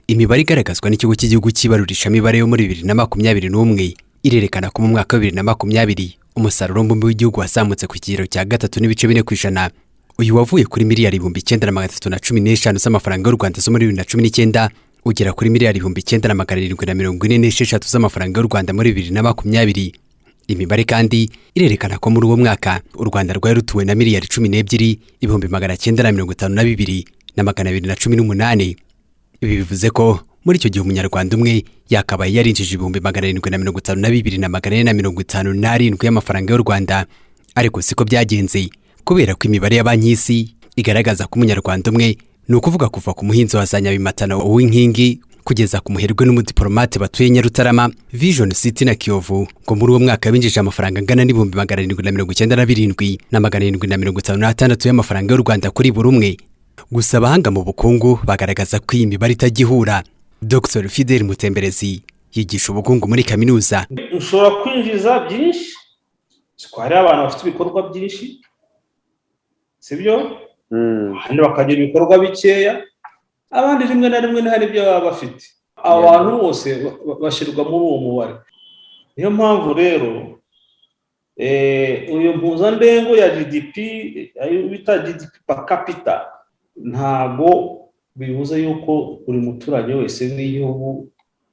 Imibare igaragazwa n'ikigo cy'igihugu cy'ibarurishamibare yo muri 2021 irerekana ko mu mwaka wa 2020 umusaruro mbumbe w'igihugu wasambutse ku kigero cya 3.4%. Uyu wavuye kuri miliyari 9,315 z'amafaranga y'u Rwanda zo muri 2019 ugera kuri miliyari 9,746 z'amafaranga y'u Rwanda muri 2020. Imibare kandi irerekana ko muri uwo mwaka u Rwanda rwari rutuwe na miliyari 12,952,218. Ibi bivuze ko muri icyo gihe umunyarwanda umwe yakabaye yarinjije 752,457 y'amafaranga y'u Rwanda. Ariko siko byagenze, kubera ko imibare ya banki y'isi igaragaza ko umunyarwanda umwe, ni ukuvuga kuva ku muhinzi wa Zanyabimatana w'inkingi kugeza ku muherwe n'umudiplomate batuye Nyarutarama, Vision City na Kiyovu, ngo muri uwo mwaka binjije amafaranga angana n'ibihumbi 797,756 y'amafaranga y'u Rwanda kuri buri umwe. Gusa abahanga mu bukungu bagaragaza ko iyi mibare itajihura. Dr. Fidel Mutemberezi yigisha ubukungu muri kaminuza. Ushobora kwinjiza byinshi, hari abantu bafite ibikorwa byinshi, sibyo? Hano bakagira ibikorwa bikeya, abandi rimwe na rimwe hari ibyo baba bafite. Abantu bose bashirwa muri uwo mubare. Niyo mpamvu rero uyu mpuzandengo ya GDP, ayo bita GDP per capita, ntago bivuze yuko buri muturage wese w'igihugu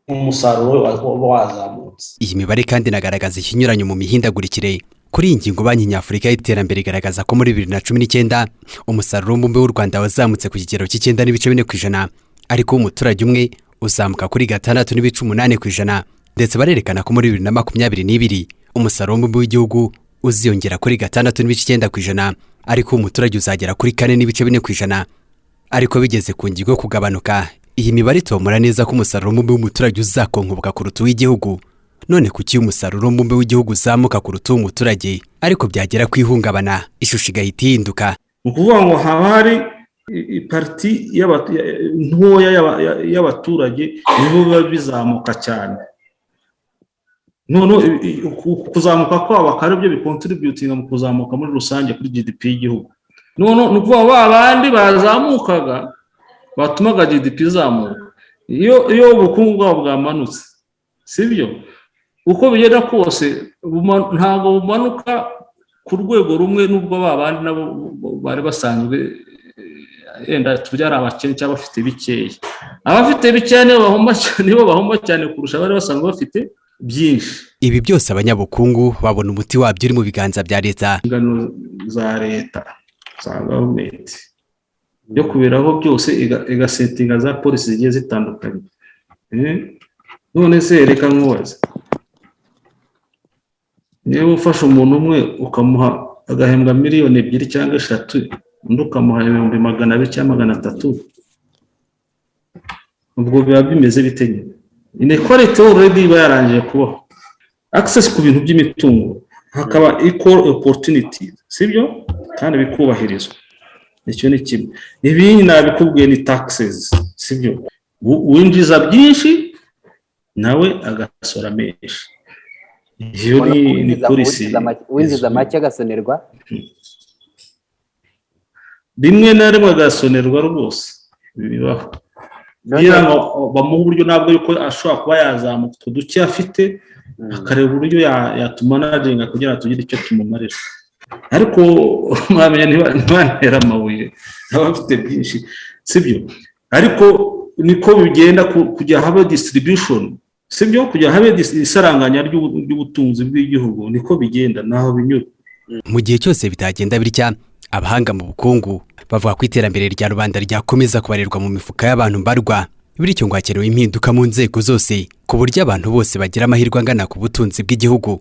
umusaruro wazamutse. Iyi mibare kandi nagaragaza ikinyuranyo mu mihindagurikire. Kuri iyi ngingo Banki Nyafurika y'Iterambere igaragaza ko muri 2019 umusaruro mbumbe w'u Rwanda wazamutse ku kigero cy'9.4%, ariko umuturage umwe uzamuka kuri 6.8%. Ndetse barerekana ko muri 2022 umusaruro mbumbe w'igihugu uziyongera kuri 6.9%, ariko umuturage uzagera kuri 4.4%. Ariko bigeze ku ngingo kugabanuka, iyi mibare itomora neza ko umusaruro mbumbe w'umuturage uzakonkoboka kuruta uw'igihugu. None kuki umusaruro mbumbe w'igihugu uzamuka kuruta uw'umuturage, ariko byagera kwihungabana ishusho igahita ihinduka? Ukuvuga ngo haba hari parti ntoya y'abaturage nibo biba bizamuka cyane. None kuzamuka kwabo akari byo bicontributinga mu kuzamuka muri rusange kuri GDP y'igihugu. None nukuvuga babandi bazamukaga batumaga GDP izamuka. Iyo ubukungu bwabo bwamanutse, sibyo? Uko bigenda kose ntago bumanuka ku rwego rumwe, nubwo babandi nabo bari basanzwe enda tubyara abakene cyangwa bafite bikeya. Abafite bikeya nibo bahomba cyane kurusha bari basanzwe bafite byinshi. Ibi byose abanyabukungu babona umuti wabyo uri mu biganza bya leta. Ingano za leta, za government, byo kuberaho byose igasetinga za policy zigiye zitandukanye. None se reka nkubaze, niba ufashe umuntu umwe ukamuha agahembwa miliyoni 2 cyangwa 3, undi ukamuha 200,000 cyangwa 300, ubwo biba bimeze bitenye. Inequality already bayarangiye kubaho. Access ku bintu by'imitungo hakaba equal opportunity, sibyo? Kandi bikubahirizwa. Icyo ni kimwe. Ibi nabikubwiye ni taxes, sibyo? Winjiza byinshi nawe agasora menshi. Iyo ni policy. Winjiza make agasonerwa, rimwe na rimwe agasonerwa rwose. Bibaho. Ngira ngo bamuha uburyo nabwo yuko ashobora kuba yazamuka duke afite, akareba uburyo yatumanaginga kugira tugire icyo tumumarira. Ariko mwamenya ntibantera amabuye abafite byinshi, sibyo? Ariko niko bigenda kujya habe distribution, sibyo? Kujya habe isaranganya ry'ubutunzi bw'igihugu, niko bigenda naho binyura. Mu gihe cyose bitagenda bitya, abahanga mu bukungu bavuga ko iterambere rya rubanda ryakomeza kubarerwa mu mifuka y'abantu mbarwa. Bityo ngo hakenewe impinduka mu nzego zose ku buryo abantu bose bagira amahirwe angana ku butunzi bw'igihugu.